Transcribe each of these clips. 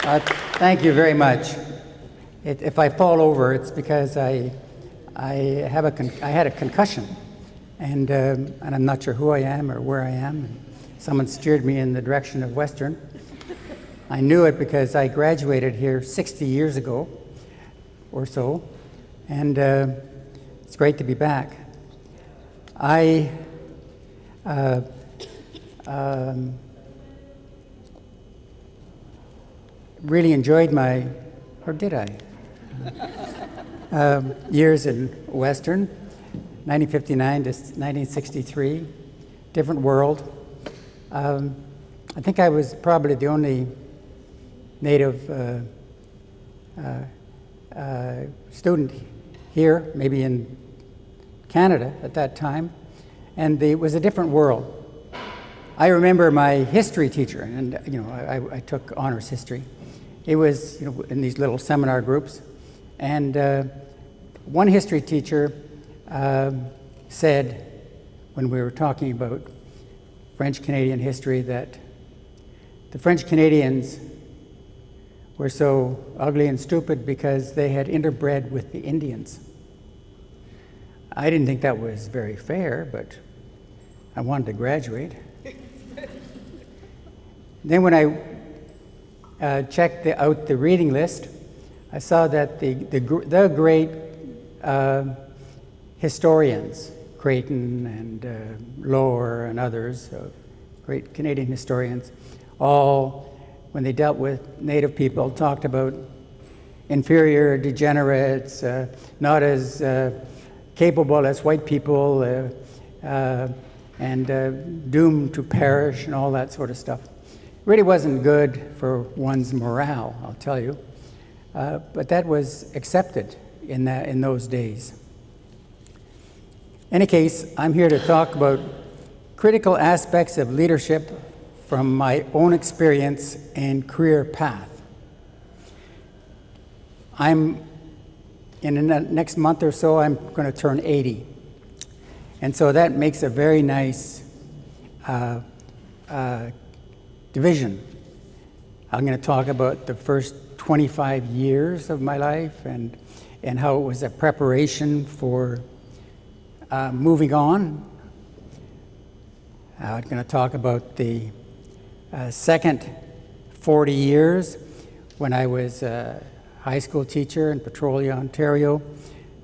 Thank you very much. If I fall over, it's because I had a concussion, and I'm not sure who I am or where I am. Someone steered me in the direction of Western. I knew it because I graduated here 60 years ago or so, and it's great to be back. I really enjoyed my, or did I? Years in Western, 1959 to 1963, different world. I think I was probably the only Native student here, maybe in Canada at that time, and it was a different world. I remember my history teacher, and I took honors history. It was in these little seminar groups, and one history teacher said, when we were talking about French-Canadian history, that the French Canadians were so ugly and stupid because they had interbred with the Indians. I didn't think that was very fair, but I wanted to graduate. Then when I checked out the reading list, I saw that the great historians, Creighton and Lower and others, great Canadian historians, all, when they dealt with Native people, talked about inferior degenerates, not as capable as white people, and doomed to perish and all that sort of stuff. Really wasn't good for one's morale, I'll tell you. But that was accepted in those days. In any case, I'm here to talk about critical aspects of leadership from my own experience and career path. In the next month or so, I'm going to turn 80. And so that makes a very nice division. I'm going to talk about the first 25 years of my life and how it was a preparation for moving on. I'm going to talk about the second 40 years when I was a high school teacher in Petrolia, Ontario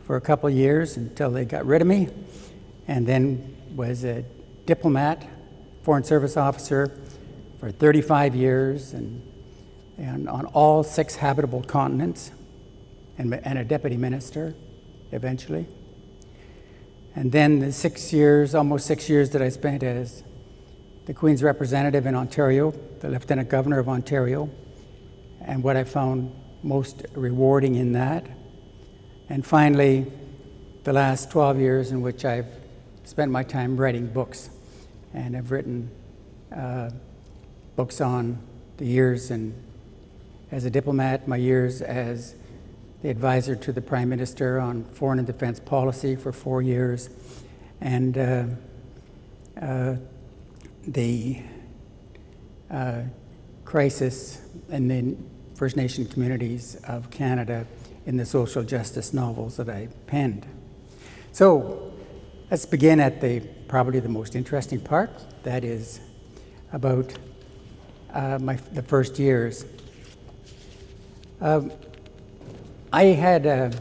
for a couple of years until they got rid of me, and then was a diplomat, foreign service officer for 35 years and on all 6 habitable continents, and a deputy minister eventually. And then the almost 6 years that I spent as the Queen's representative in Ontario, the Lieutenant Governor of Ontario, and what I found most rewarding in that. And finally, the last 12 years in which I've spent my time writing books, and I've written books on the years as a diplomat, my years as the advisor to the Prime Minister on foreign and defense policy for 4 years, and the crisis in the First Nation communities of Canada in the social justice novels that I penned. So let's begin at probably the most interesting part, that is about the first years. I had,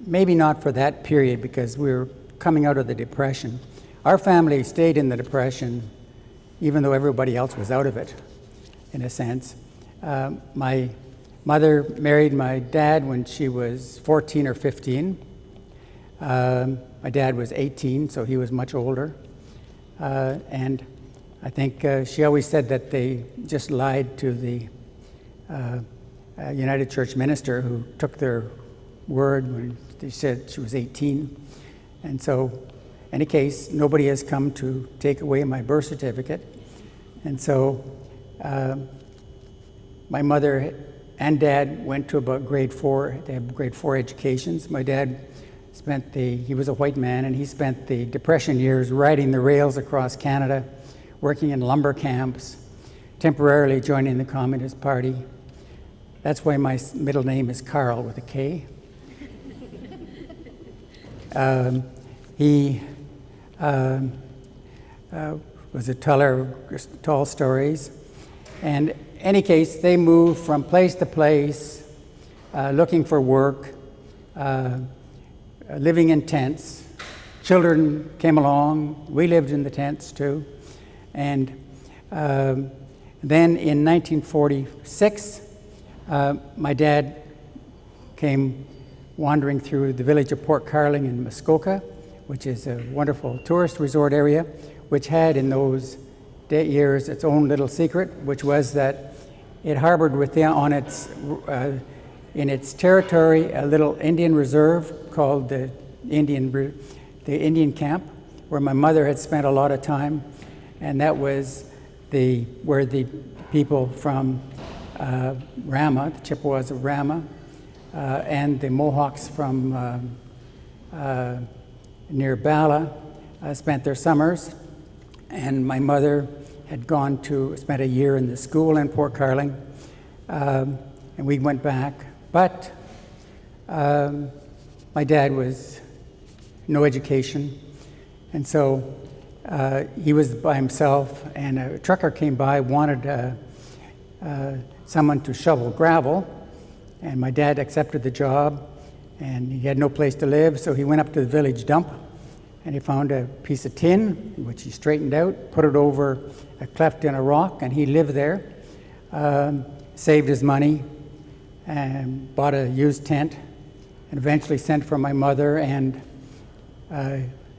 maybe not for that period because we were coming out of the Depression. Our family stayed in the Depression even though everybody else was out of it, in a sense. My mother married my dad when she was 14 or 15. My dad was 18, so he was much older. And I think she always said that they just lied to the United Church minister who took their word when they said she was 18. And so, in any case, nobody has come to take away my birth certificate. And so my mother and dad went to about grade 4. They have grade 4 educations. My dad he was a white man, and he spent the Depression years riding the rails across Canada, working in lumber camps, temporarily joining the Communist Party. That's why my middle name is Carl with a K. He was a teller of tall stories. And in any case, they moved from place to place, looking for work, living in tents. Children came along. We lived in the tents too. And then in 1946, my dad came wandering through the village of Port Carling in Muskoka, which is a wonderful tourist resort area, which had in those years its own little secret, which was that it harbored in its territory a little Indian reserve called the Indian camp, where my mother had spent a lot of time, and that was where the people from Rama, the Chippewas of Rama, and the Mohawks from near Bala spent their summers. And my mother had spent a year in the school in Port Carling, and we went back. But my dad was no education, and so he was by himself, and a trucker came by, wanted someone to shovel gravel, and my dad accepted the job, and he had no place to live, so he went up to the village dump, and he found a piece of tin, which he straightened out, put it over a cleft in a rock, and he lived there, saved his money, and bought a used tent, and eventually sent for my mother and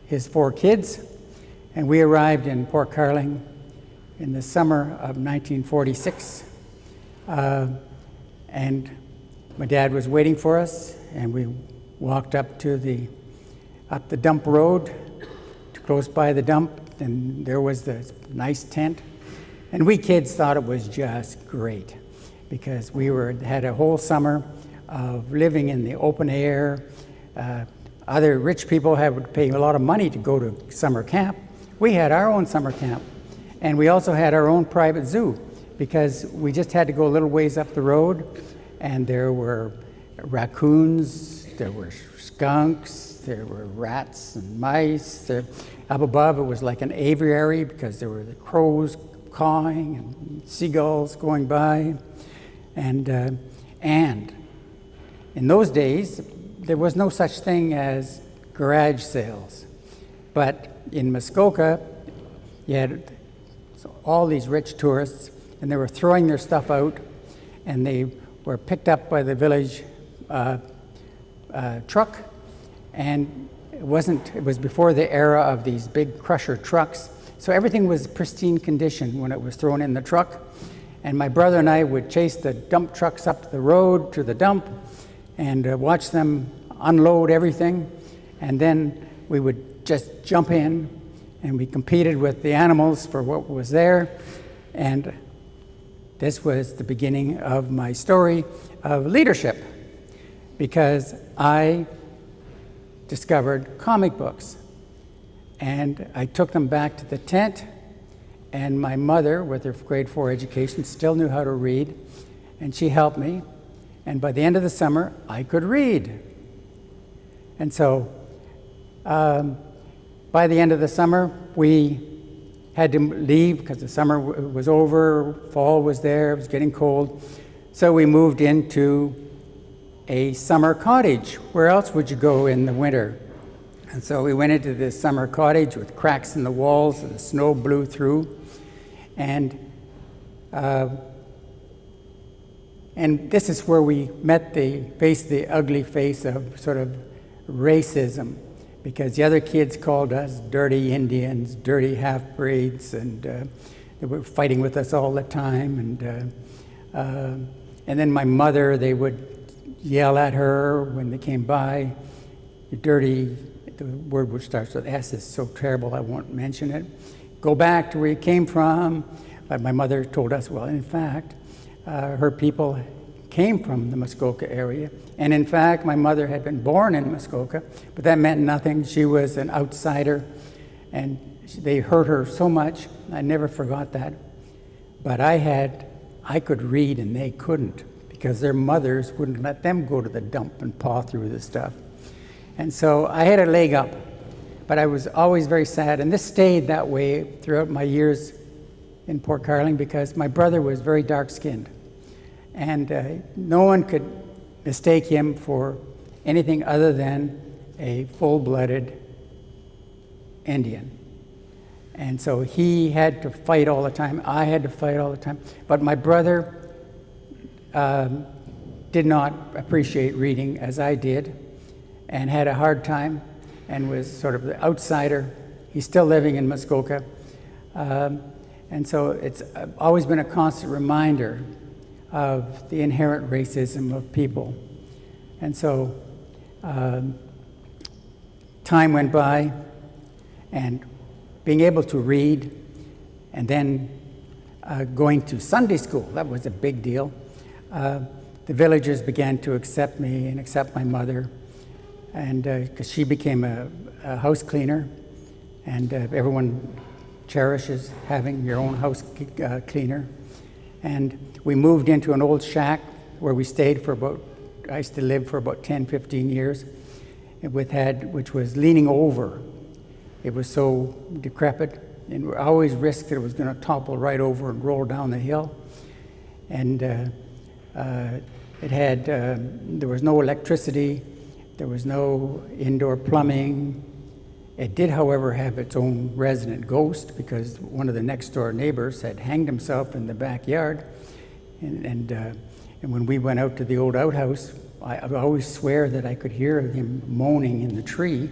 his 4 kids. And we arrived in Port Carling in the summer of 1946. And my dad was waiting for us, and we walked up the dump road, close by the dump, and there was this nice tent. And we kids thought it was just great, because we had a whole summer of living in the open air. Other rich people would pay a lot of money to go to summer camp. We had our own summer camp, and we also had our own private zoo, because we just had to go a little ways up the road, and there were raccoons, there were skunks, there were rats and mice. Up above, it was like an aviary, because there were the crows cawing and seagulls going by. And in those days, there was no such thing as garage sales. But in Muskoka, you had all these rich tourists, and they were throwing their stuff out, and they were picked up by the village truck. And it was before the era of these big crusher trucks, so everything was pristine condition when it was thrown in the truck. And my brother and I would chase the dump trucks up the road to the dump and watch them unload everything. And then we would just jump in, and we competed with the animals for what was there. And this was the beginning of my story of leadership, because I discovered comic books. And I took them back to the tent, and my mother, with her grade 4 education, still knew how to read, and she helped me. And by the end of the summer, I could read. And so by the end of the summer, we had to leave because the summer was over, fall was there, it was getting cold. So we moved into a summer cottage. Where else would you go in the winter? And so we went into this summer cottage with cracks in the walls, and the snow blew through. And this is where we met the ugly face of sort of racism, because the other kids called us dirty Indians, dirty half-breeds, and they were fighting with us all the time. And then my mother, they would yell at her when they came by, "You dirty," the word which starts with S is so terrible I won't mention it. "Go back to where you came from." But my mother told us, well, in fact, her people came from the Muskoka area. And in fact, my mother had been born in Muskoka, but that meant nothing. She was an outsider, and they hurt her so much. I never forgot that. But I could read and they couldn't, because their mothers wouldn't let them go to the dump and paw through the stuff. And so I had a leg up, but I was always very sad. And this stayed that way throughout my years in Port Carling, because my brother was very dark-skinned. And no one could mistake him for anything other than a full-blooded Indian. And so he had to fight all the time. I had to fight all the time. But my brother did not appreciate reading as I did, and had a hard time, and was sort of the outsider. He's still living in Muskoka. And so it's always been a constant reminder of the inherent racism of people. And so time went by, and being able to read, and then going to Sunday school, that was a big deal. The villagers began to accept me and accept my mother, and because she became a house cleaner, and everyone cherishes having your own house cleaner. And we moved into an old shack where we stayed for I used to live for about 10, 15 years, which was leaning over. It was so decrepit, and we always risked that it was going to topple right over and roll down the hill. And there was no electricity, there was no indoor plumbing. It did, however, have its own resident ghost, because one of the next door neighbors had hanged himself in the backyard. And when we went out to the old outhouse, I always swear that I could hear him moaning in the tree.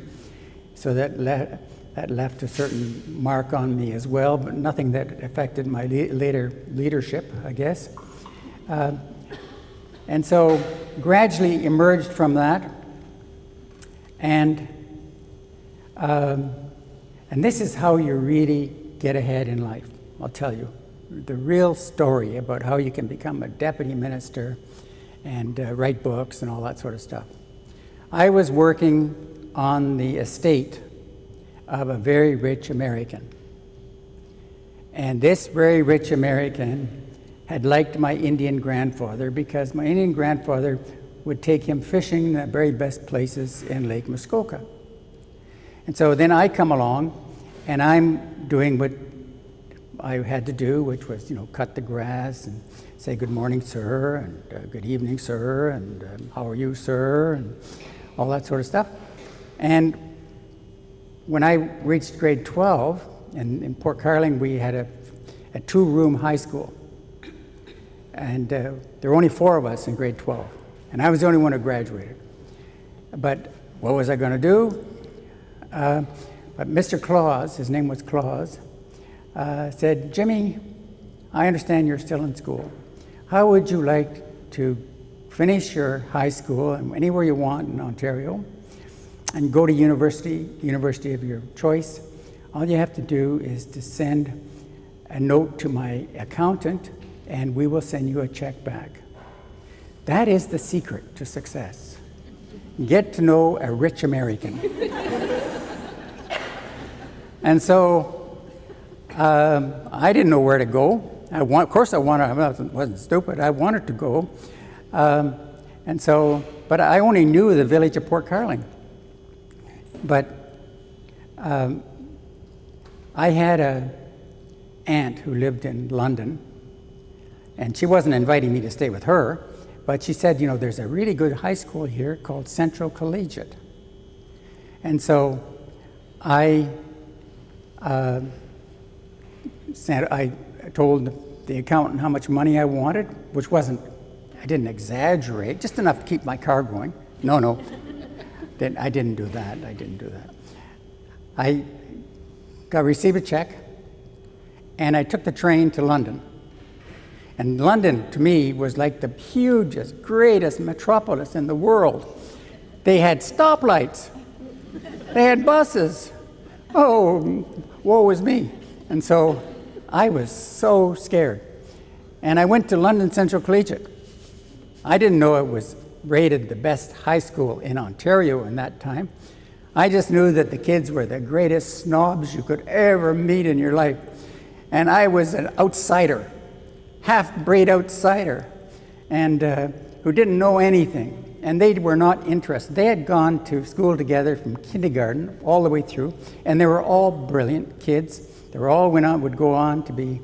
So that left a certain mark on me as well, but nothing that affected my later leadership, I guess. And so gradually emerged from that. And this is how you really get ahead in life, I'll tell you. The real story about how you can become a deputy minister and write books and all that sort of stuff. I was working on the estate of a very rich American. And this very rich American had liked my Indian grandfather, because my Indian grandfather would take him fishing in the very best places in Lake Muskoka. And so then I come along, and I'm doing what I had to do, which was, cut the grass and say good morning, sir, and good evening, sir, and how are you, sir, and all that sort of stuff. And when I reached grade 12, and in Port Carling, we had a two-room high school. And there were only 4 of us in grade 12. And I was the only one who graduated. But what was I going to do? But Mr. Claus, his name was Claus, said, Jimmy, I understand you're still in school. How would you like to finish your high school and anywhere you want in Ontario and go to university of your choice? All you have to do is to send a note to my accountant, and we will send you a check back. That is the secret to success. Get to know a rich American. And so I didn't know where to go. I wasn't stupid. I wanted to go. But I only knew the village of Port Carling. But I had an aunt who lived in London, and she wasn't inviting me to stay with her, but she said, there's a really good high school here called Central Collegiate. And so I told the accountant how much money I wanted, which I didn't exaggerate, just enough to keep my car going. No, I didn't do that. I received a check, and I took the train to London. And London, to me, was like the hugest, greatest metropolis in the world. They had stoplights. They had buses. Oh, woe is me. And so I was so scared. And I went to London Central Collegiate. I didn't know it was rated the best high school in Ontario in that time. I just knew that the kids were the greatest snobs you could ever meet in your life. And I was an outsider. half-breed outsider and who didn't know anything. And they were not interested. They had gone to school together from kindergarten all the way through, and they were all brilliant kids. They were all would go on to be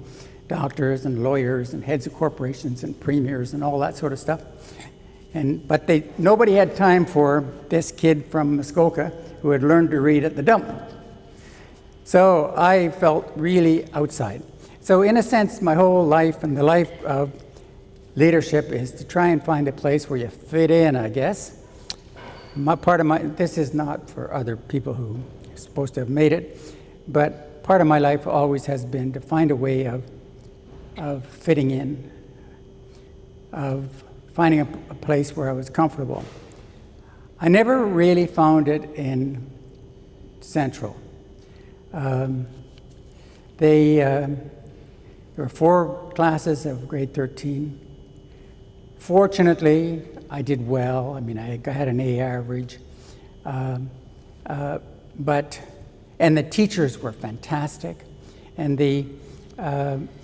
doctors and lawyers and heads of corporations and premiers and all that sort of stuff. But nobody had time for this kid from Muskoka who had learned to read at the dump. So I felt really outside. So in a sense, my whole life and the life of leadership is to try and find a place where you fit in, I guess. This is not for other people who are supposed to have made it, but part of my life always has been to find a way of fitting in, of finding a place where I was comfortable. I never really found it in Central. There were 4 classes of grade 13. Fortunately, I did well. I mean, I had an A average. And the teachers were fantastic. And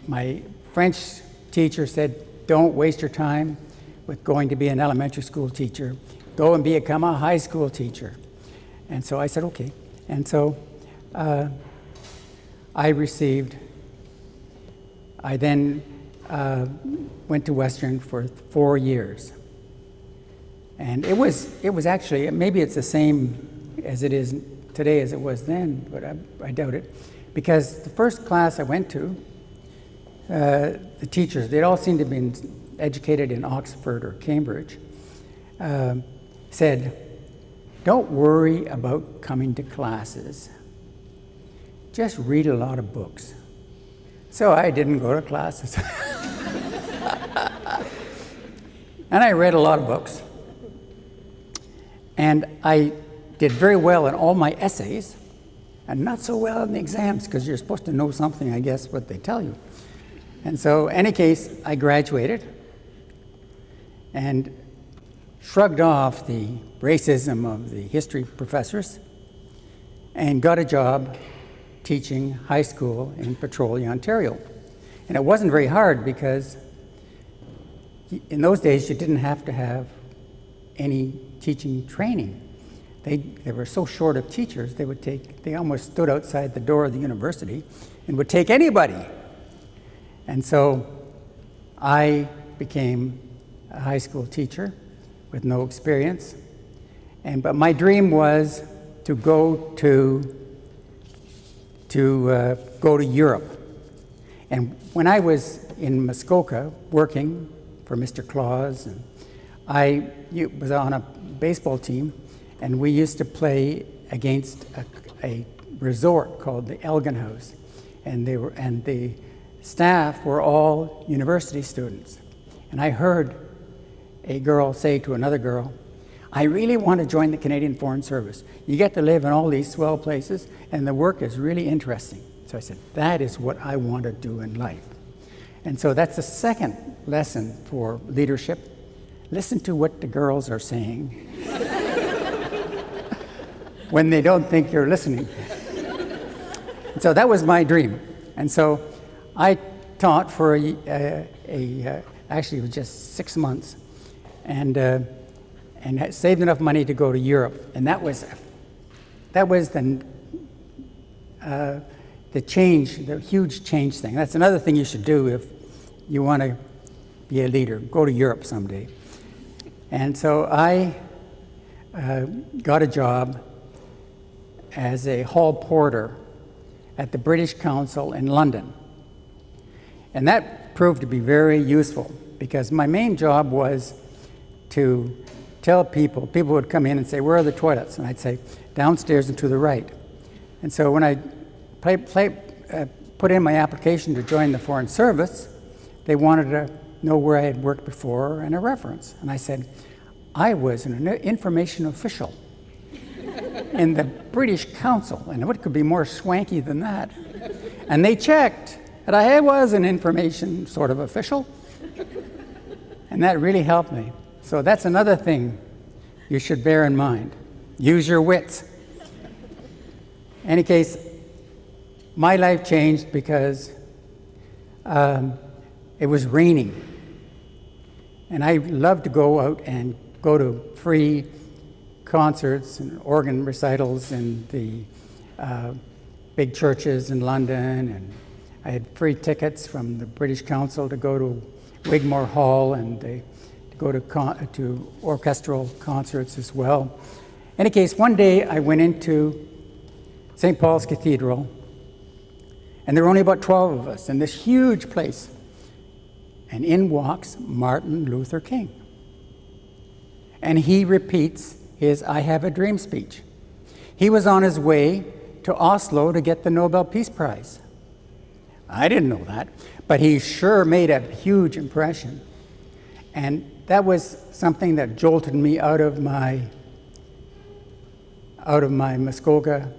my French teacher said, don't waste your time with going to be an elementary school teacher. Go and become a high school teacher. And so I said, okay. And so I then went to Western for 4 years. And it was actually, maybe it's the same as it is today as it was then, but I doubt it. Because the first class I went to, the teachers, they'd all seemed to have been educated in Oxford or Cambridge, said, don't worry about coming to classes. Just read a lot of books. So I didn't go to classes. And I read a lot of books. And I did very well in all my essays, and not so well in the exams, because you're supposed to know something, I guess, what they tell you. And so, in any case, I graduated and shrugged off the racism of the history professors and got a job teaching high school in Petrolia, Ontario. And it wasn't very hard because in those days you didn't have to have any teaching training. They were so short of teachers, they almost stood outside the door of the university and would take anybody. And so I became a high school teacher with no experience. But my dream was to go to Europe. And when I was in Muskoka working for Mr. Claus, and I was on a baseball team, and we used to play against a resort called the Elgin House, and the staff were all university students. And I heard a girl say to another girl, I really want to join the Canadian Foreign Service. You get to live in all these swell places, and the work is really interesting. So I said, that is what I want to do in life. And so that's the second lesson for leadership. Listen to what the girls are saying when they don't think you're listening. And so that was my dream. And so I taught for actually it was just 6 months, and had saved enough money to go to Europe. And that was the change, the huge change thing. That's another thing you should do if you want to be a leader. Go to Europe someday. And so I got a job as a hall porter at the British Council in London. And that proved to be very useful because my main job was to tell people would come in and say, where are the toilets? And I'd say, downstairs and to the right. And so when I put in my application to join the Foreign Service, they wanted to know where I had worked before and a reference. And I said, I was an information official in the British Council, and what could be more swanky than that? And they checked that I was an information sort of official, and that really helped me. So that's another thing you should bear in mind. Use your wits. In any case, my life changed because it was raining. And I loved to go out and go to free concerts and organ recitals in the big churches in London, and I had free tickets from the British Council to go to Wigmore Hall and to go to orchestral concerts as well. In any case, one day I went into St. Paul's Cathedral, and there were only about 12 of us in this huge place. And in walks Martin Luther King. And he repeats his I Have a Dream speech. He was on his way to Oslo to get the Nobel Peace Prize. I didn't know that, but he sure made a huge impression. And that was something that jolted me out of my Muskoka,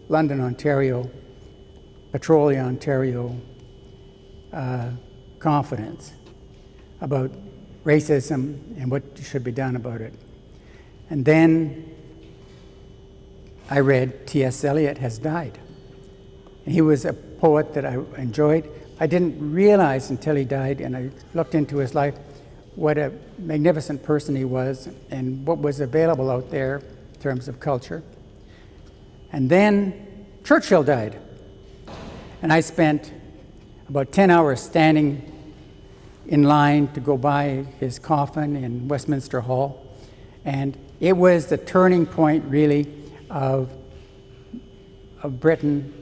London, Ontario, Petrolia, Ontario confidence about racism and what should be done about it. And then I read T.S. Eliot has died. And he was a poet that I enjoyed. I didn't realize until he died, and I looked into his life, what a magnificent person he was and what was available out there in terms of culture. And then Churchill died. And I spent about 10 hours standing in line to go by his coffin in Westminster Hall. And it was the turning point, really, of Britain's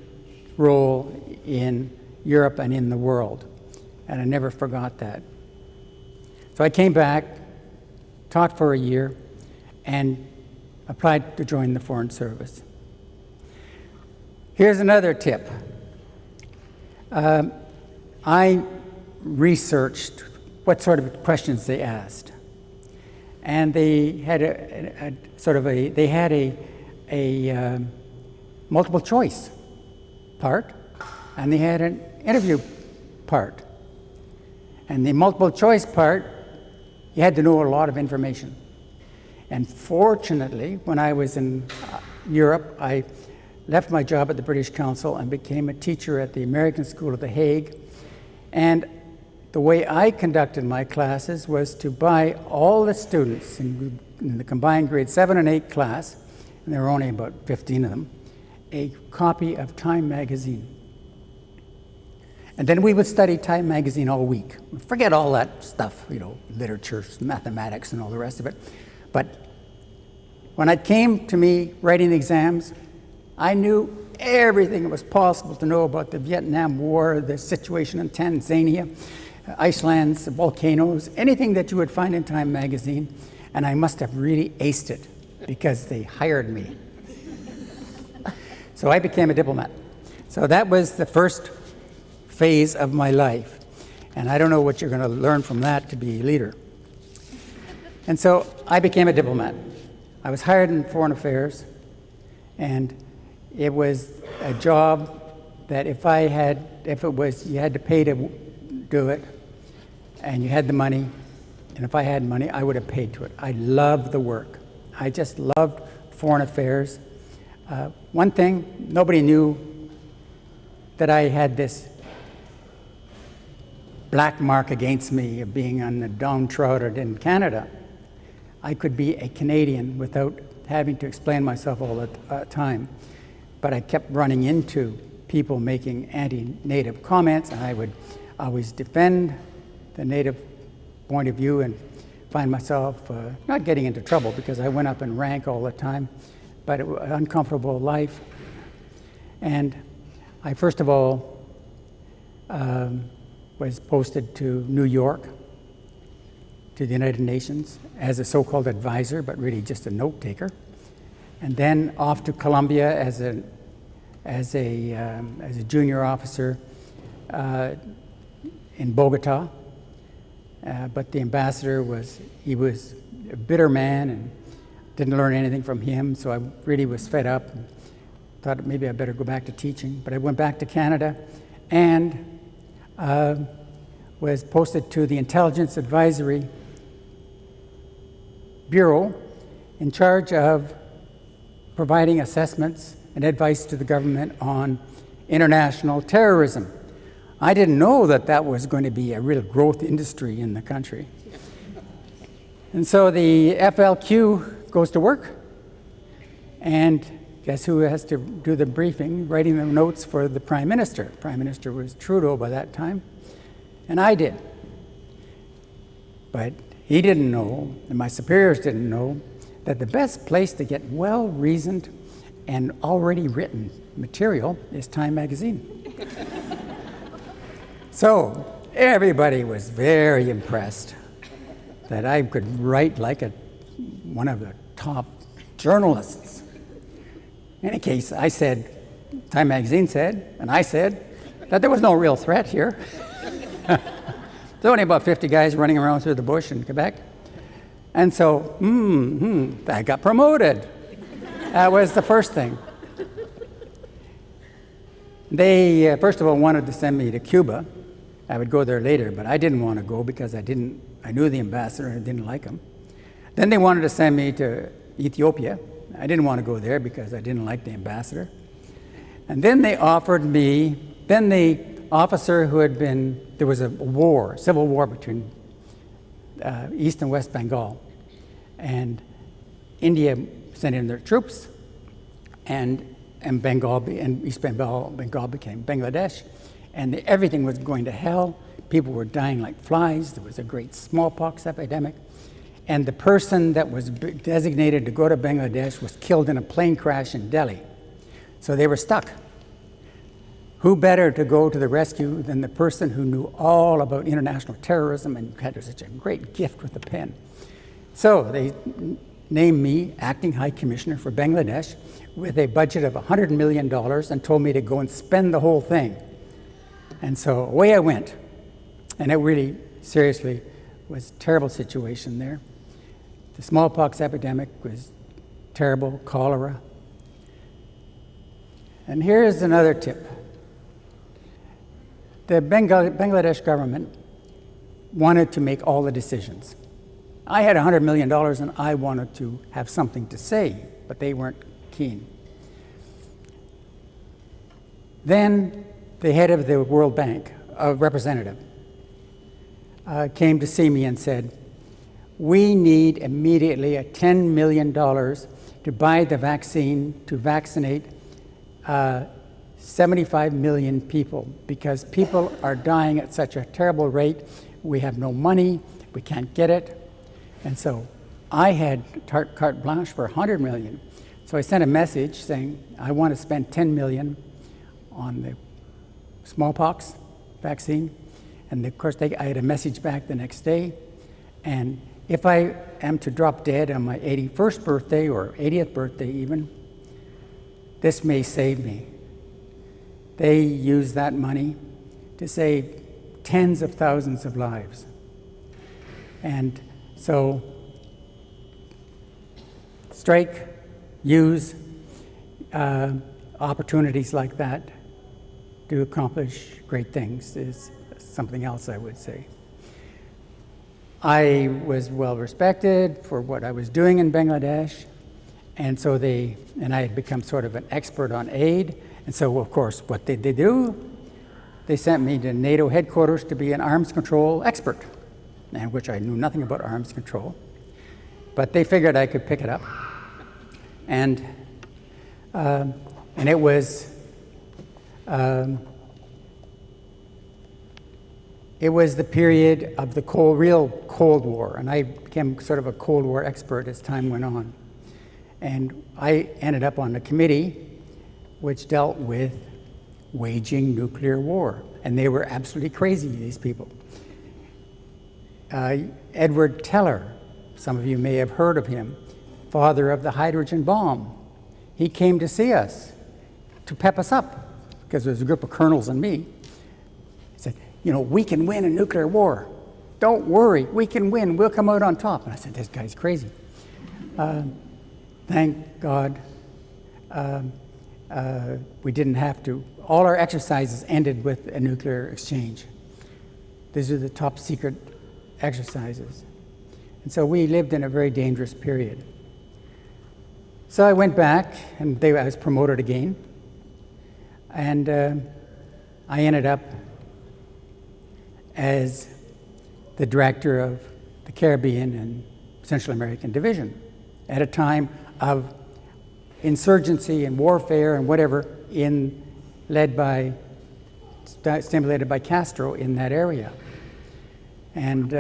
role in Europe and in the world. And I never forgot that. So I came back, taught for a year, and applied to join the Foreign Service. Here's another tip. I researched what sort of questions they asked, and they had a multiple choice part, and they had an interview part. And the multiple choice part, you had to know a lot of information. And fortunately, when I was in Europe, I left my job at the British Council and became a teacher at the American School of The Hague. And the way I conducted my classes was to buy all the students in the combined grade 7 and 8 class, and there were only about 15 of them, a copy of Time magazine. And then we would study Time magazine all week. Forget all that stuff, literature, mathematics, and all the rest of it. But when it came to me writing the exams, I knew everything that was possible to know about the Vietnam War, the situation in Tanzania, Iceland's volcanoes, anything that you would find in Time magazine, and I must have really aced it because they hired me. So I became a diplomat. So that was the first phase of my life, and I don't know what you're going to learn from that to be a leader. And so I became a diplomat. I was hired in foreign affairs, and it was a job that you had to pay to do it, and you had the money, and if I had money, I would have paid to it. I loved the work. I just loved foreign affairs. One thing, nobody knew that I had this black mark against me of being on the downtrodden in Canada. I could be a Canadian without having to explain myself all the time. But I kept running into people making anti-Native comments, and I would always defend the Native point of view and find myself not getting into trouble because I went up in rank all the time, but it was an uncomfortable life. And I first of all was posted to New York, to the United Nations, as a so-called advisor, but really just a note taker. And then off to Colombia as a junior officer in Bogota. But the ambassador was a bitter man and didn't learn anything from him, so I really was fed up and thought maybe I better go back to teaching. But I went back to Canada and was posted to the Intelligence Advisory Bureau in charge of providing assessments and advice to the government on international terrorism. I didn't know that that was going to be a real growth industry in the country. And so the FLQ goes to work, and guess who has to do the briefing, writing the notes for the Prime Minister? Prime Minister was Trudeau by that time, and I did. But he didn't know, and my superiors didn't know, that the best place to get well-reasoned and already written material is Time magazine. So everybody was very impressed that I could write like one of the top journalists. In any case, I said, Time magazine said, and I said, that there was no real threat here. There's only about 50 guys running around through the bush in Quebec. And so, I got promoted. That was the first thing. They, first of all, wanted to send me to Cuba. I would go there later, but I didn't want to go because I knew the ambassador and I didn't like him. Then they wanted to send me to Ethiopia. I didn't want to go there because I didn't like the ambassador. And then they offered me, then the officer who had been, there was a war, civil war between East and West Bengal. And India sent in their troops, and Bengal and East Bengal became Bangladesh, and everything was going to hell. People were dying like flies. There was a great smallpox epidemic, and the person that was designated to go to Bangladesh was killed in a plane crash in Delhi. So they were stuck. Who better to go to the rescue than the person who knew all about international terrorism and had such a great gift with the pen? So they named me acting High Commissioner for Bangladesh with a budget of $100 million and told me to go and spend the whole thing. And so away I went. And it really, seriously, was a terrible situation there. The smallpox epidemic was terrible, cholera. And here's another tip. The Bangladesh government wanted to make all the decisions. I had $100 million and I wanted to have something to say, but they weren't keen. Then the head of the World Bank, a representative, came to see me and said, we need immediately $10 million to buy the vaccine to vaccinate 75 million people, because people are dying at such a terrible rate. We have no money, we can't get it. And so I had carte blanche for 100 million. So I sent a message saying, I want to spend 10 million on the smallpox vaccine. And of course, I had a message back the next day. And if I am to drop dead on my 81st birthday or 80th birthday even, this may save me. They use that money to save tens of thousands of lives. And so strike, use opportunities like that to accomplish great things is something else I would say. I was well respected for what I was doing in Bangladesh, and so I had become sort of an expert on aid. And so, of course, what did they do? They sent me to NATO headquarters to be an arms control expert, and which I knew nothing about arms control. But they figured I could pick it up. And it was the period of the real Cold War, and I became sort of a Cold War expert as time went on. And I ended up on a committee which dealt with waging nuclear war. And they were absolutely crazy, these people. Edward Teller, some of you may have heard of him, father of the hydrogen bomb. He came to see us to pep us up, because there was a group of colonels and me. He said, we can win a nuclear war. Don't worry, we can win, we'll come out on top. And I said, this guy's crazy. Thank God we didn't have to. All our exercises ended with a nuclear exchange. These are the top secret exercises. And so we lived in a very dangerous period. So I went back, and I was promoted again. And I ended up as the director of the Caribbean and Central American Division at a time of insurgency and warfare and whatever stimulated by Castro in that area. And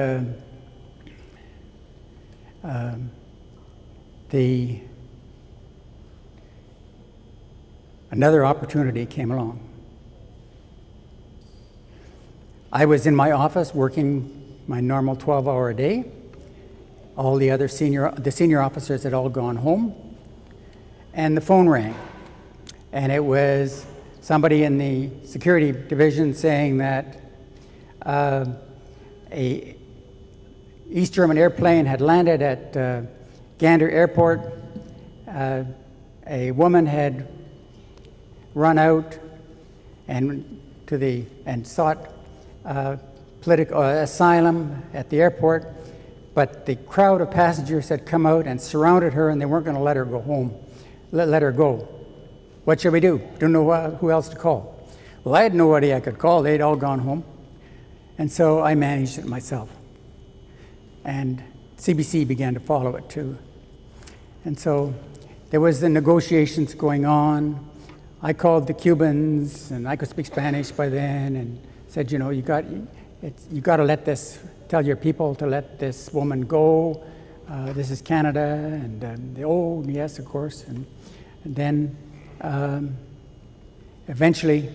another opportunity came along. I was in my office working my normal 12-hour a day. All the senior officers had all gone home, and the phone rang. And it was somebody in the security division saying that a East German airplane had landed at Gander Airport. A woman had run out and sought political asylum at the airport, but the crowd of passengers had come out and surrounded her, and they weren't going to let her go home. Let her go. What should we do? Don't know who else to call. Well, I had nobody I could call. They'd all gone home. And so I managed it myself. And CBC began to follow it too. And so there was the negotiations going on. I called the Cubans, and I could speak Spanish by then, and said, you got to tell your people to let this woman go. This is Canada. And oh, yes, of course. And then eventually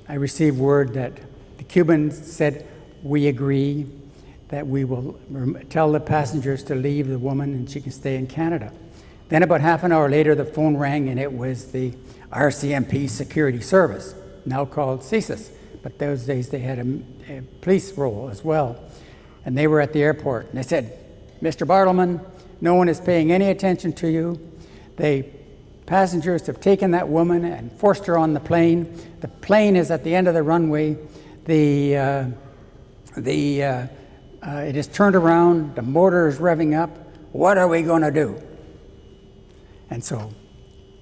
I received word that the Cubans said, we agree that we will tell the passengers to leave the woman and she can stay in Canada. Then about half an hour later, the phone rang, and it was the RCMP Security Service, now called CSIS. But those days they had a police role as well. And they were at the airport. And they said, Mr. Bartleman, no one is paying any attention to you. Passengers have taken that woman and forced her on the plane. The plane is at the end of the runway. It is turned around. The motor is revving up. What are we going to do? And so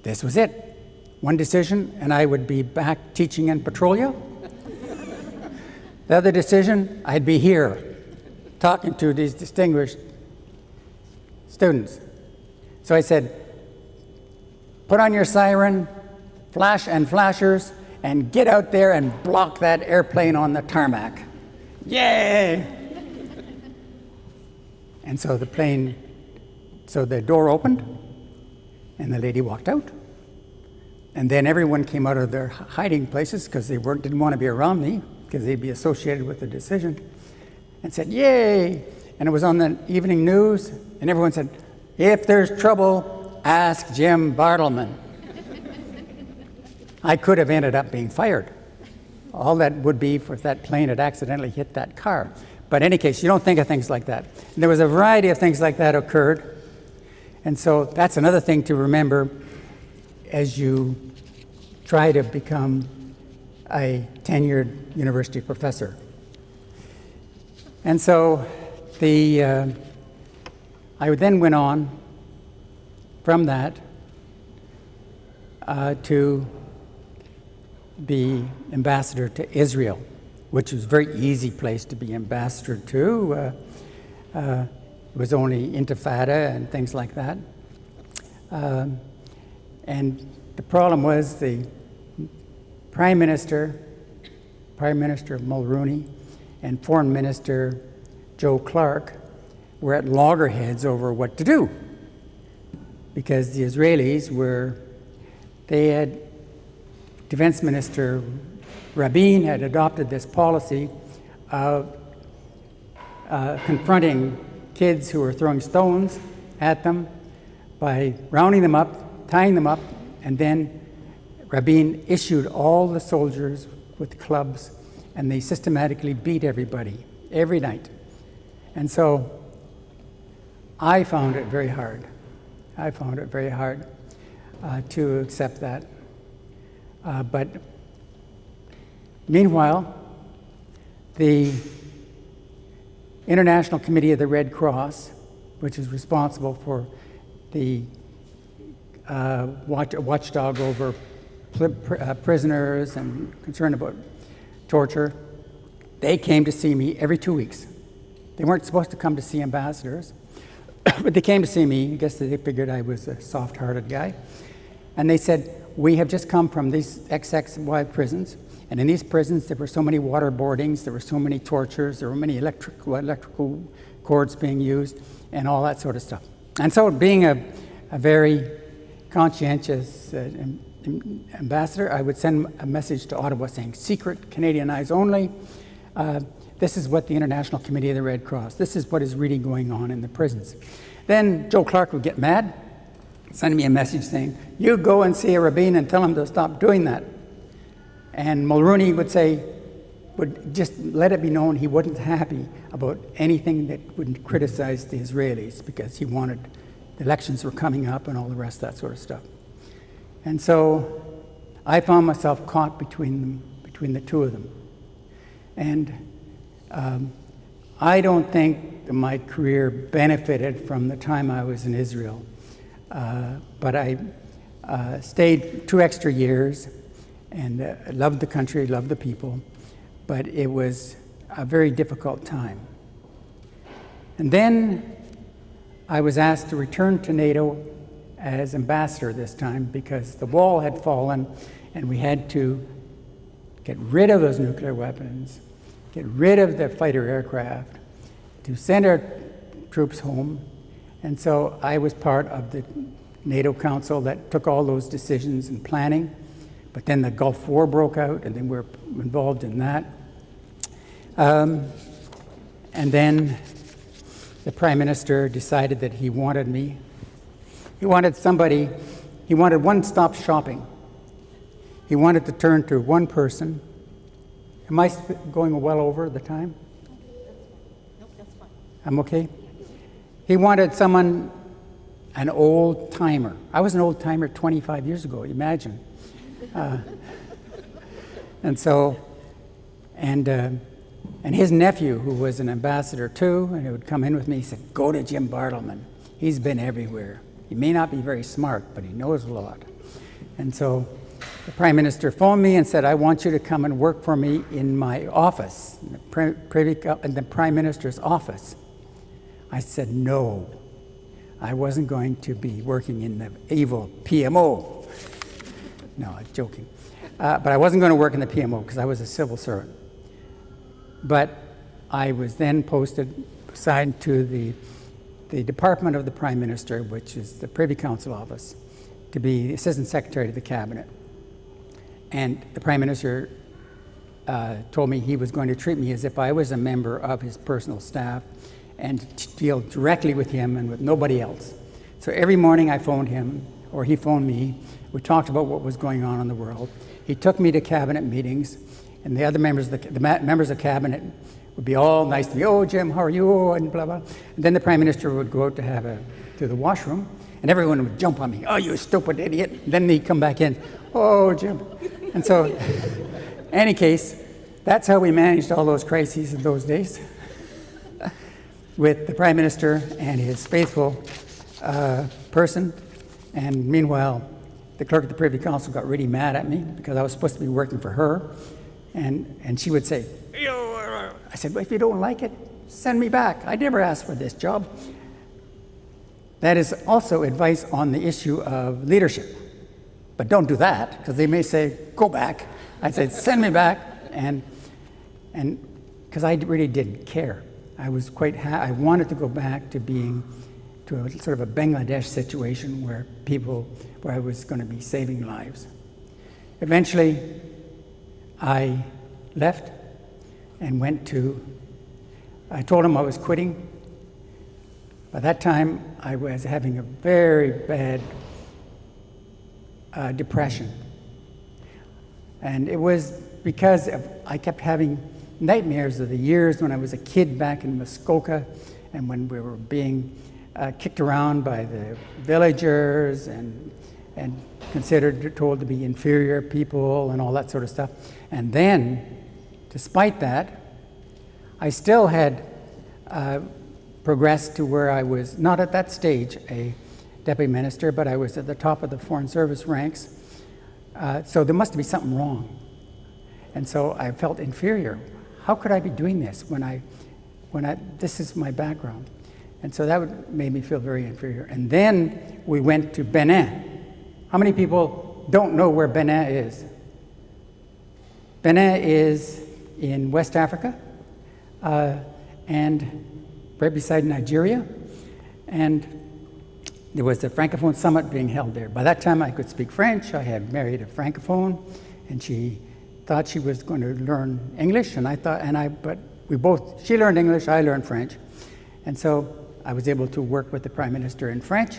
this was it. One decision, and I would be back teaching in Petrolia. The other decision, I'd be here talking to these distinguished students. So I said, put on your siren, flash and flashers, and get out there and block that airplane on the tarmac. Yay! And so the door opened, and the lady walked out. And then everyone came out of their hiding places because they didn't want to be around me because they'd be associated with the decision, and said, yay! And it was on the evening news, and everyone said, if there's trouble, ask Jim Bartleman. I could have ended up being fired. All that would be if that plane had accidentally hit that car. But in any case, you don't think of things like that. And there was a variety of things like that occurred. And so that's another thing to remember as you try to become a tenured university professor. And so I then went on from that to be ambassador to Israel, which was a very easy place to be ambassador to. It was only Intifada and things like that. And the problem was the Prime Minister Mulroney and Foreign Minister Joe Clark were at loggerheads over what to do, because the Israelis Defense Minister Rabin had adopted this policy of confronting kids who were throwing stones at them by rounding them up, tying them up, and then Rabin issued all the soldiers with clubs, and they systematically beat everybody every night. And so I found it very hard. To accept that. But meanwhile, the International Committee of the Red Cross, which is responsible for the watchdog over prisoners and concerned about torture, they came to see me every 2 weeks. They weren't supposed to come to see ambassadors, but they came to see me. I guess they figured I was a soft-hearted guy. And they said, we have just come from these XXY prisons, and in these prisons there were so many waterboardings, there were so many tortures, there were many electrical cords being used, and all that sort of stuff. And so being a very conscientious ambassador, I would send a message to Ottawa saying, secret, Canadian eyes only. This is what the International Committee of the Red Cross, this is what is really going on in the prisons. Then Joe Clark would get mad, send me a message saying, you go and see a rabbin and tell him to stop doing that. And Mulrooney would just let it be known he wasn't happy about anything that would criticize the Israelis, because he wanted, the elections were coming up and all the rest of that sort of stuff. And so I found myself caught between the two of them. And I don't think my career benefited from the time I was in Israel. But I stayed 2 extra years and loved the country, loved the people, but it was a very difficult time. And then I was asked to return to NATO as ambassador this time, because the wall had fallen and we had to get rid of those nuclear weapons, get rid of the fighter aircraft, to send our troops home. And so I was part of the NATO Council that took all those decisions and planning. But then the Gulf War broke out, and then we were involved in that. And then the Prime Minister decided that he wanted me. He wanted one-stop shopping. He wanted to turn to one person. Am I going well over the time? Nope, that's fine. I'm okay? He wanted someone, an old timer. I was an old timer 25 years ago, imagine. And his nephew, who was an ambassador too, and he would come in with me, he said, go to Jim Bartleman. He's been everywhere. He may not be very smart, but he knows a lot. And so the Prime Minister phoned me and said, I want you to come and work for me in my office, in the Prime Minister's office. I said, no, I wasn't going to be working in the evil PMO. No, I'm joking. But I wasn't going to work in the PMO because I was a civil servant. But I was then assigned to the Department of the Prime Minister, which is the Privy Council office, to be the Assistant Secretary to the Cabinet. And the Prime Minister told me he was going to treat me as if I was a member of his personal staff and deal directly with him and with nobody else. So every morning I phoned him, or he phoned me. We talked about what was going on in the world. He took me to cabinet meetings, and the other members of cabinet would be all nice to me. Oh, Jim, how are you? And blah, blah. And then the Prime Minister would go out to the washroom, and everyone would jump on me. Oh, you stupid idiot. And then he'd come back in. Oh, Jim. And so, any case, that's how we managed all those crises in those days, with the Prime Minister and his faithful person. And meanwhile, the clerk of the Privy Council got really mad at me because I was supposed to be working for her. And she would say, I said, well, if you don't like it, send me back. I never asked for this job. That is also advice on the issue of leadership. But don't do that, because they may say, go back. I said, send me back. And because I really didn't care. I was I wanted to go back to a sort of a Bangladesh situation where I was going to be saving lives. Eventually, I left and I told him I was quitting. By that time, I was having a very bad depression. And it was because I kept having nightmares of the years when I was a kid back in Muskoka, and when we were being kicked around by the villagers and told to be inferior people and all that sort of stuff. And then, despite that, I still had progressed to where I was, not at that stage a deputy minister, but I was at the top of the Foreign Service ranks. So there must be something wrong. And so I felt inferior. how could I be doing this this is my background? And so that made me feel very inferior. And then we went to Benin. How many people don't know where Benin is? Benin is in West Africa, and right beside Nigeria. And there was a Francophone summit being held there. By that time, I could speak French. I had married a Francophone, and she thought she was going to learn English, but she learned English, I learned French. And so I was able to work with the Prime Minister in French,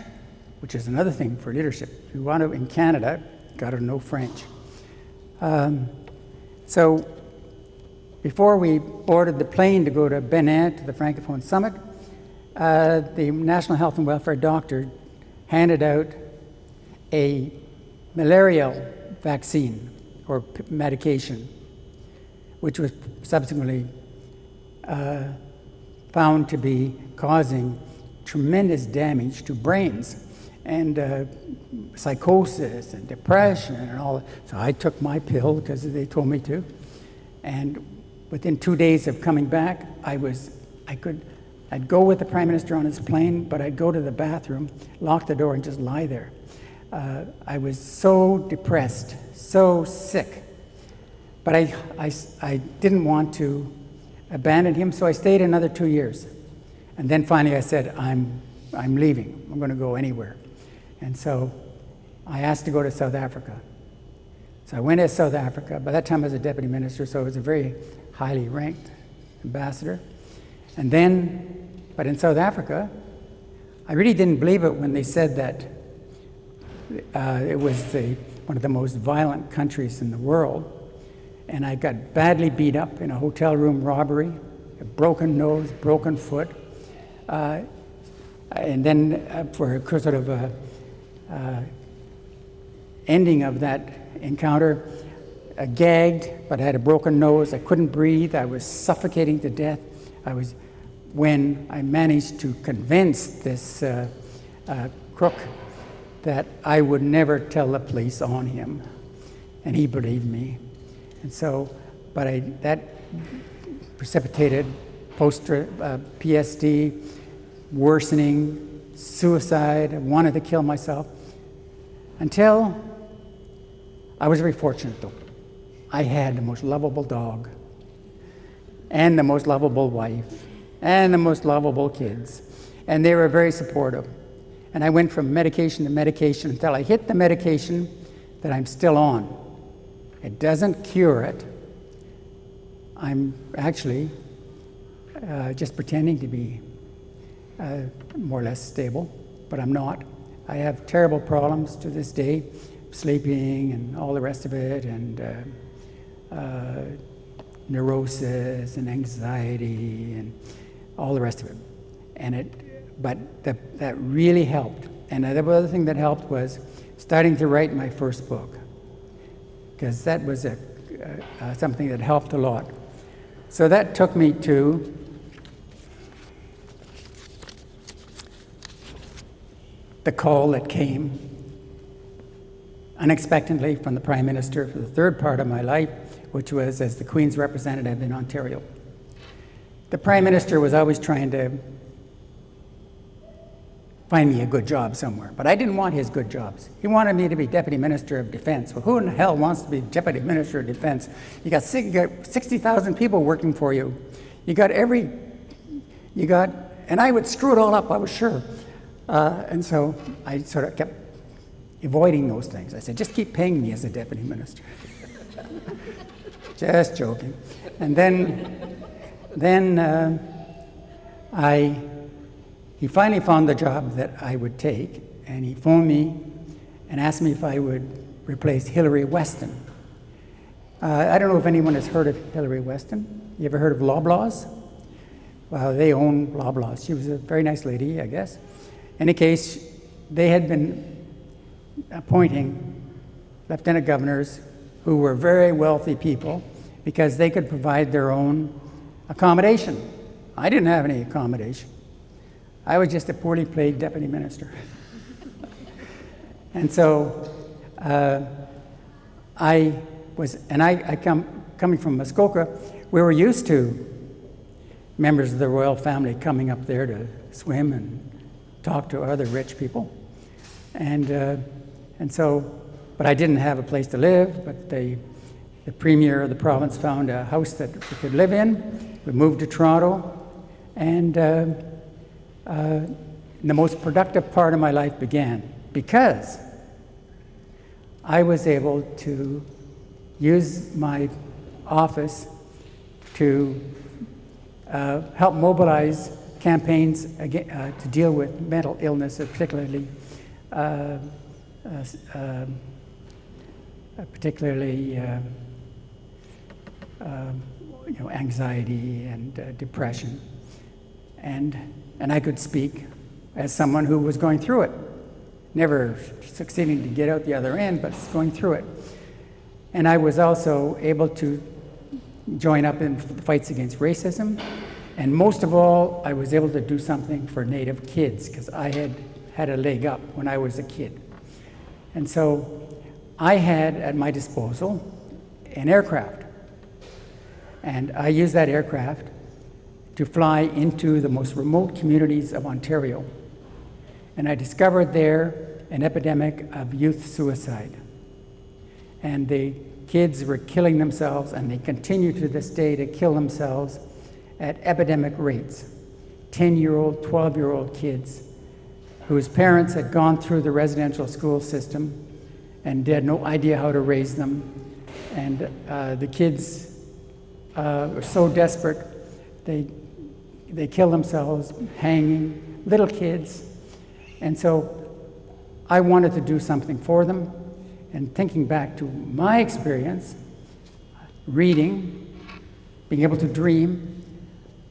which is another thing for leadership. If you want to, in Canada, you've got to know French. So before we boarded the plane to go to Benin to the Francophone Summit, the National Health and Welfare doctor handed out a malarial vaccine or medication, which was subsequently found to be causing tremendous damage to brains and psychosis and depression and all. So I took my pill because they told me to, and within 2 days of coming back, I'd go with the Prime Minister on his plane, but I'd go to the bathroom, lock the door, and just lie there. I was so depressed, so sick, but I didn't want to abandon him, so I stayed another 2 years. And then finally I said, I'm leaving. I'm going to go anywhere. And so I asked to go to South Africa. So I went to South Africa. By that time I was a deputy minister, so I was a very highly ranked ambassador. And then, but in South Africa, I really didn't believe it when they said that it was one of the most violent countries in the world. And I got badly beat up in a hotel room robbery, a broken nose, broken foot. And then for a sort of ending of that encounter, gagged, but I had a broken nose. I couldn't breathe. I was suffocating to death. When I managed to convince this crook that I would never tell the police on him, and he believed me. And so, that precipitated PSD, worsening, suicide. I wanted to kill myself. Until I was very fortunate, though. I had the most lovable dog, and the most lovable wife, and the most lovable kids. And they were very supportive. And I went from medication to medication until I hit the medication that I'm still on. It doesn't cure it. I'm actually just pretending to be more or less stable, but I'm not. I have terrible problems to this day, sleeping and all the rest of it, and neurosis and anxiety and all the rest of it. That really helped. And the other thing that helped was starting to write my first book, because that was something that helped a lot. So that took me to the call that came unexpectedly from the Prime Minister for the third part of my life, which was as the Queen's representative in Ontario. The Prime Minister was always trying to find me a good job somewhere, but I didn't want his good jobs. He wanted me to be Deputy Minister of Defense. Well, who in the hell wants to be Deputy Minister of Defense? You got 60,000 people working for you. And I would screw it all up, I was sure. And so I sort of kept avoiding those things. I said, just keep paying me as a Deputy Minister. Just joking. And then he finally found the job that I would take, and he phoned me and asked me if I would replace Hillary Weston. I don't know if anyone has heard of Hillary Weston. You ever heard of Loblaws? Well, they own Loblaws. She was a very nice lady, I guess. In any case, they had been appointing lieutenant governors who were very wealthy people because they could provide their own accommodation. I didn't have any accommodation. I was just a poorly paid deputy minister. And so coming from Muskoka, we were used to members of the royal family coming up there to swim and talk to other rich people. And so, but I didn't have a place to live, but the premier of the province found a house that we could live in. We moved to Toronto, and the most productive part of my life began because I was able to use my office to help mobilize campaigns to deal with mental illness, particularly anxiety and depression, and I could speak as someone who was going through it, never succeeding to get out the other end, but going through it. And I was also able to join up in the fights against racism, and most of all, I was able to do something for Native kids because I had a leg up when I was a kid. And so I had at my disposal an aircraft, and I used that aircraft to fly into the most remote communities of Ontario. And I discovered there an epidemic of youth suicide. And the kids were killing themselves, and they continue to this day to kill themselves at epidemic rates. 10-year-old, 12-year-old kids whose parents had gone through the residential school system and had no idea how to raise them. And the kids were so desperate, they kill themselves, hanging, little kids. And so I wanted to do something for them. And thinking back to my experience, reading, being able to dream,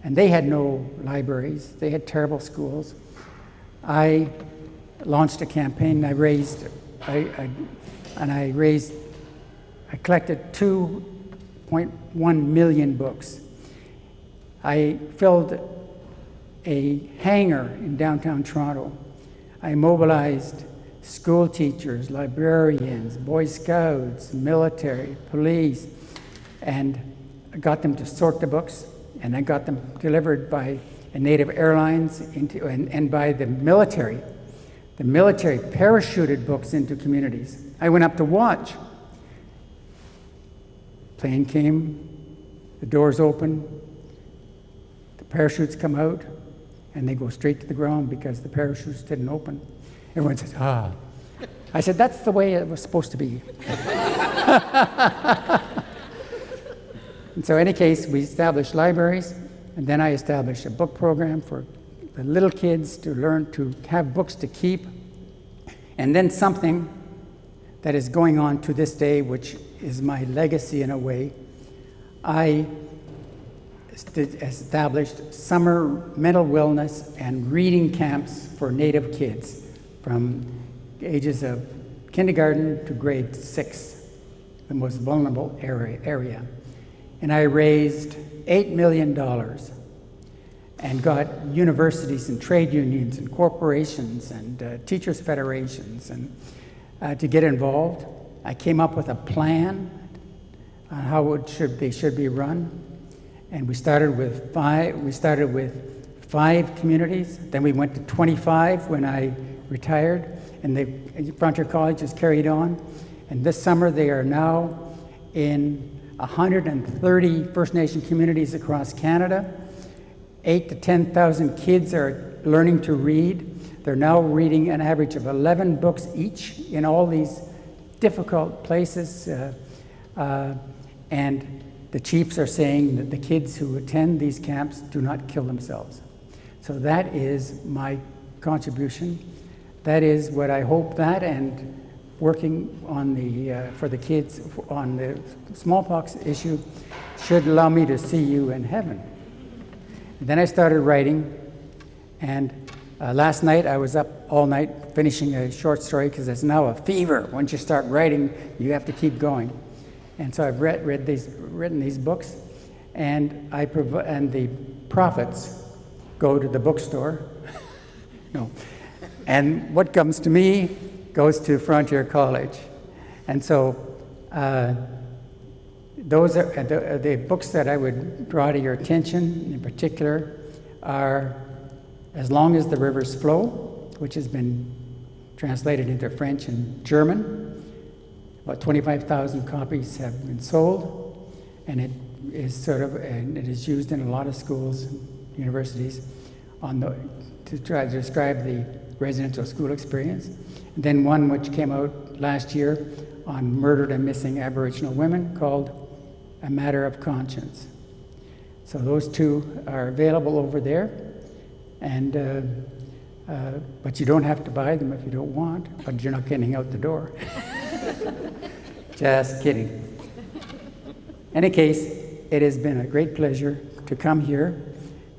and they had no libraries, they had terrible schools. I launched a campaign. I collected 2.1 million books. I filled a hangar in downtown Toronto. I mobilized school teachers, librarians, Boy Scouts, military, police, and got them to sort the books, and I got them delivered by Native Airlines and by the military. The military parachuted books into communities. I went up to watch. Plane came, the doors open, the parachutes come out, and they go straight to the ground because the parachutes didn't open. Everyone says, ah. I said, that's the way it was supposed to be. And so in any case, we established libraries, and then I established a book program for the little kids to learn to have books to keep. And then something that is going on to this day, which is my legacy in a way, I established summer mental wellness and reading camps for Native kids from ages of kindergarten to grade 6, the most vulnerable area. And I raised $8 million and got universities and trade unions and corporations and teachers' federations and to get involved. I came up with a plan on how they should be run. And we started with 5 communities. Then we went to 25 when I retired, and the Frontier College has carried on. And this summer they are now in 130 First Nation communities across Canada. 8,000 to 10,000 kids are learning to read. They're now reading an average of 11 books each in all these difficult places. And the chiefs are saying that the kids who attend these camps do not kill themselves. So that is my contribution. That is what I hope that, and working on for the kids on the smallpox issue should allow me to see you in heaven. And then I started writing, and last night I was up all night finishing a short story because it's now a fever. Once you start writing, you have to keep going. And so I've written these books, and and the profits go to the bookstore. No. And what comes to me goes to Frontier College. And so those are the books that I would draw to your attention in particular are As Long as the Rivers Flow, which has been translated into French and German. About 25,000 copies have been sold, and it is used in a lot of schools and universities to try to describe the residential school experience. And then one which came out last year on murdered and missing Aboriginal women called A Matter of Conscience. So those two are available over there, and but you don't have to buy them if you don't want, but you're not getting out the door. Just kidding. In any case, it has been a great pleasure to come here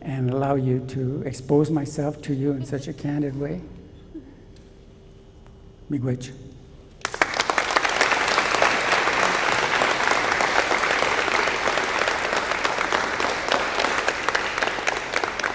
and allow you to expose myself to you in such a candid way. Miigwech.